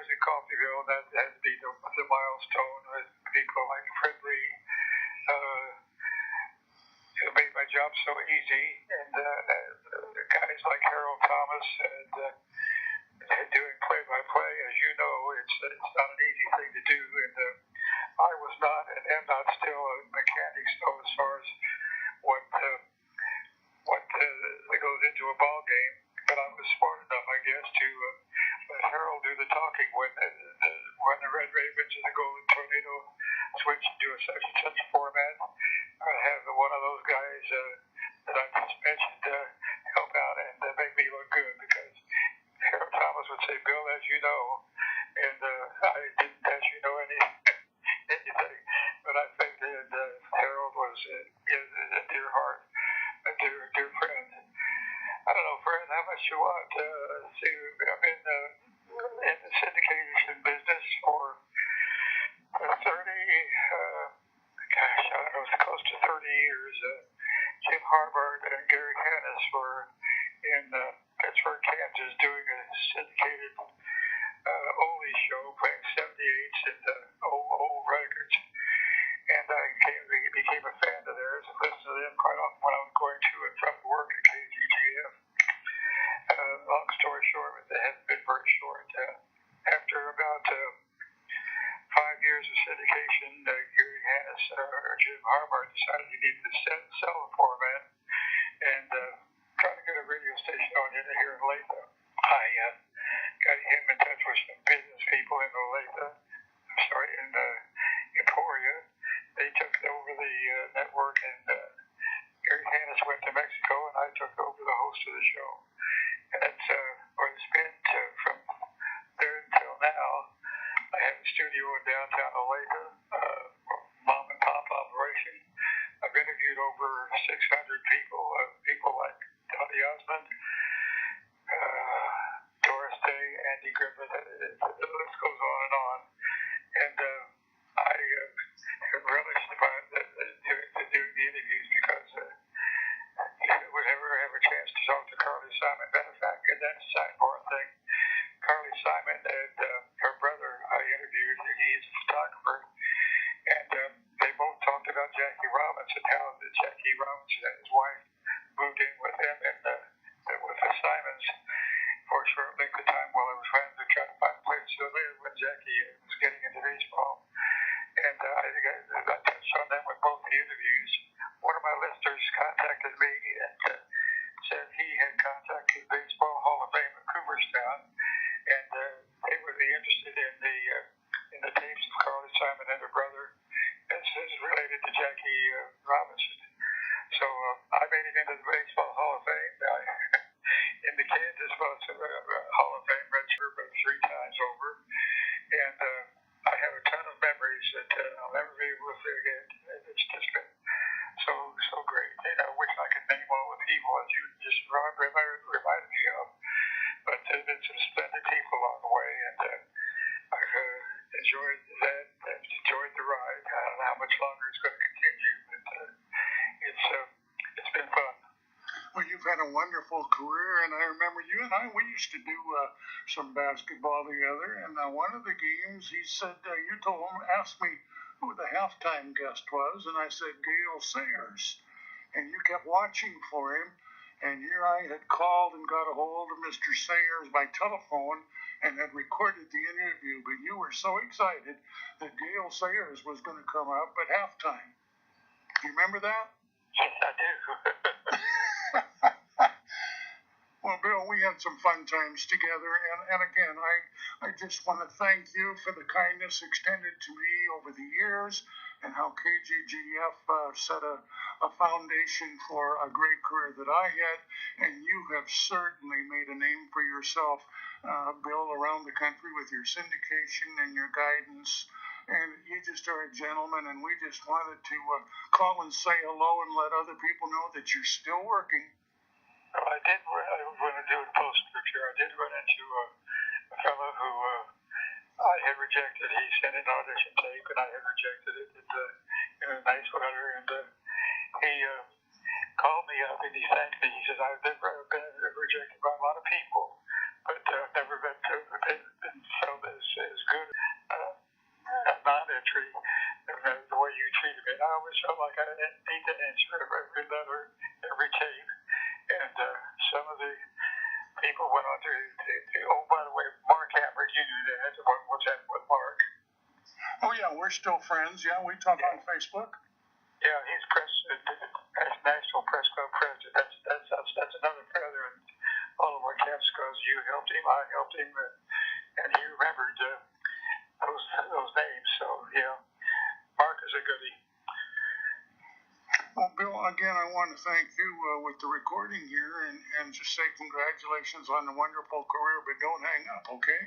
years in Coffeyville, that had to be the milestone with people like Fred Lee, who made my job so easy, and guys like Harold Thomas, and doing play-by-play, as you know, it's not an easy thing to do, and I was not and am not still a mechanic, so as far as what goes into a ball game, but I was smart enough, I guess, to let Harold do the talking when the Red Ravens and the Golden Tornado switched to a such and such format. I have one of those guys that I just mentioned help out and make me look good, because Harold Thomas would say, Bill, as you know, and I didn't, as you know, anything, but I think that Harold was a dear heart, a dear friend. I don't know, Fred, how much you want. See, I've been in the syndication business for 30, I don't know, it's close to 30 years. Jim Harbart and Gary Hannis were in Pittsburgh, Kansas, doing a syndicated oldie show, playing 78s and old records. And I became a fan of theirs and listened to them quite often when I was going to and from work at KGGF. Long story short, it hasn't been very short. After about 5 years of syndication, Gary Hannis or Jim Harbart decided he needed to sell the format and try to get a radio station on here in Olathe. I got him in touch with some business people in in Emporia. They took over the network, and Gary Hannis went to Mexico, and I took over the host of the show. And that's what it's been from there until now. I have a studio in downtown Olathe, mom and pop operation. I've interviewed over 600 people, people like Tony Osmond, Doris Day, Andy Griffith. The list goes on and on. And I have relished doing the interviews, because you would ever have a chance to talk to Carly Simon. Matter of fact, and that's a sidebar thing. Carly Simon and her brother I interviewed. He's a photographer, and they both talked about Jackie Robinson, how Jackie Robinson and his wife moved in with him and with the Simons for a short length of time while they were trying to find a place to live when Jackie was getting into baseball. And I think I touched on them with both the interviews. One of my listeners contacted me and said he had contacted the Baseball Hall of Fame in Cooperstown, and they would be interested in the tapes of Carly Simon and her brother as related to Jackie Robinson. So I made it into the Baseball Hall of Fame. In the Kansas Hall of Fame, redshirt about 3 times over, and I have a ton of memories that I'll never be able to forget. It's just been so great. And I wish I could name all the people that you just reminded me of, but there's been some splendid people along the way, and I've enjoyed that and enjoyed the ride. I don't know how much longer it's going to continue, but it's been fun. Well, you've had a wonderful career, and I remember you and I, we used to do some basketball together, and one of the games, he said, you told him, asked me who the halftime guest was, and I said, Gale Sayers, and you kept watching for him, and here I had called and got a hold of Mr. Sayers by telephone and had recorded the interview, but you were so excited that Gale Sayers was going to come up at halftime. You remember that? Yes, I do. Well, Bill, we had some fun times together, and again, I just want to thank you for the kindness extended to me over the years, and how KGGF set a foundation for a great career that I had, and you have certainly made a name for yourself, Bill, around the country with your syndication and your guidance. And you just are a gentleman, and we just wanted to call and say hello and let other people know that you're still working. Well, I was going to do a post-scripture. I did run into a fellow who I had rejected. He sent an audition tape, and I had rejected it in a nice letter. And he called me up, and he thanked me. He says, I've been rejected by a lot of people, but never been felt as felt like I didn't need to answer every letter, every tape. And some of the people went on to oh, by the way, Mark Hammer, you knew that. What's happened with Mark? Oh, yeah, we're still friends. Yeah, we talk on Facebook. Yeah, he's National Press Club president. That's another feather in all of our caps because you helped him, I helped him, and he remembered those names. So, yeah, Mark is a goodie. Well, Bill, again, I want to thank you with the recording here and just say congratulations on the wonderful career, but don't hang up, okay?